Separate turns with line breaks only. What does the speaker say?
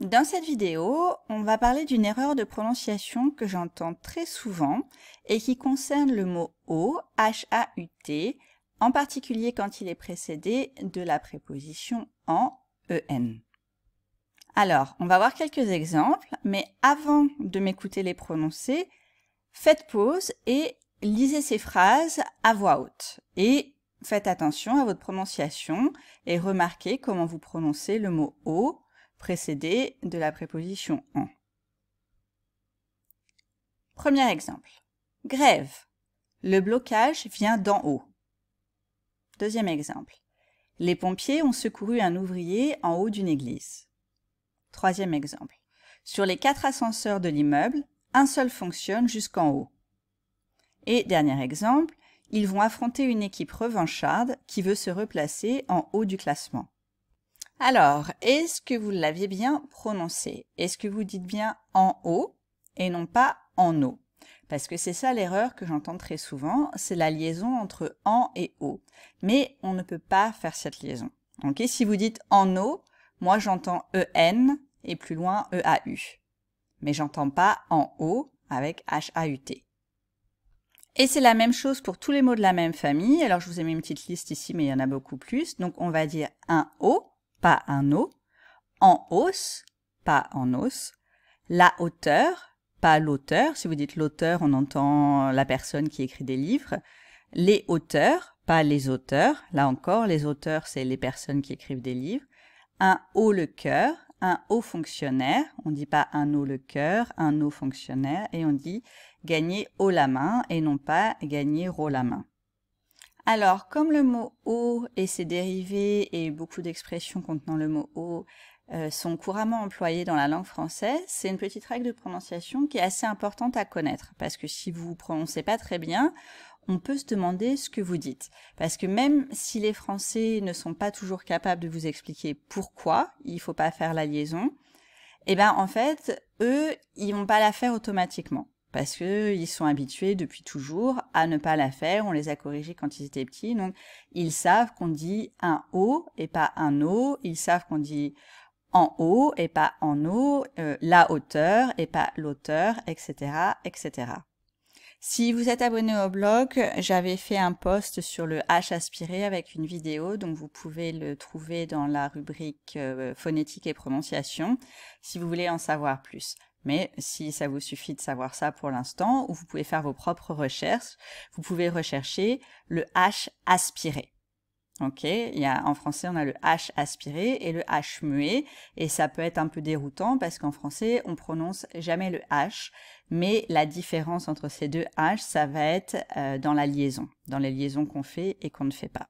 Dans cette vidéo, on va parler d'une erreur de prononciation que j'entends très souvent et qui concerne le mot haut, H-A-U-T, en particulier quand il est précédé de la préposition en, E-N. Alors, on va voir quelques exemples, mais avant de m'écouter les prononcer, faites pause et lisez ces phrases à voix haute. Et faites attention à votre prononciation et remarquez comment vous prononcez le mot haut précédé de la préposition en. Premier exemple. Grève. Le blocage vient d'en haut. Deuxième exemple. Les pompiers ont secouru un ouvrier en haut d'une église. Troisième exemple. Sur les 4 ascenseurs de l'immeuble, un seul fonctionne jusqu'en haut. Et dernier exemple. Ils vont affronter une équipe revancharde qui veut se replacer en haut du classement. Alors, est-ce que vous l'aviez bien prononcé? Est-ce que vous dites bien en haut et non pas en haut? Parce que c'est ça l'erreur que j'entends très souvent, c'est la liaison entre en et haut. Mais on ne peut pas faire cette liaison. Okay? Si vous dites en haut, moi j'entends EN et plus loin EAU. Mais j'entends pas en haut avec HAUT. Et c'est la même chose pour tous les mots de la même famille. Alors je vous ai mis une petite liste ici, mais il y en a beaucoup plus. Donc on va dire un O, pas un O, en hausse, pas en os, la hauteur, pas l'auteur. Si vous dites l'auteur, on entend la personne qui écrit des livres. Les auteurs, pas les auteurs. Là encore, les auteurs, c'est les personnes qui écrivent des livres. Un haut le cœur, un haut fonctionnaire. On ne dit pas un haut le cœur, un haut fonctionnaire. Et on dit gagner haut la main et non pas gagner haut la main. Alors, comme le mot « haut » et ses dérivés et beaucoup d'expressions contenant le mot « haut » sont couramment employés dans la langue française, c'est une petite règle de prononciation qui est assez importante à connaître. Parce que si vous ne prononcez pas très bien, on peut se demander ce que vous dites. Parce que même si les Français ne sont pas toujours capables de vous expliquer pourquoi il ne faut pas faire la liaison, eh bien en fait, eux, ils vont pas la faire automatiquement. Parce qu'ils sont habitués depuis toujours à ne pas la faire, on les a corrigés quand ils étaient petits, donc ils savent qu'on dit un O et pas un O, ils savent qu'on dit en haut et pas en haut, la hauteur et pas l'auteur, etc., etc. Si vous êtes abonné au blog, j'avais fait un post sur le H aspiré avec une vidéo, donc vous pouvez le trouver dans la rubrique phonétique et prononciation, si vous voulez en savoir plus. Mais si ça vous suffit de savoir ça pour l'instant, ou vous pouvez faire vos propres recherches, vous pouvez rechercher le H aspiré. Ok, en français, on a le H aspiré et le H muet, et ça peut être un peu déroutant parce qu'en français, on prononce jamais le H, mais la différence entre ces deux H, ça va être dans la liaison, dans les liaisons qu'on fait et qu'on ne fait pas.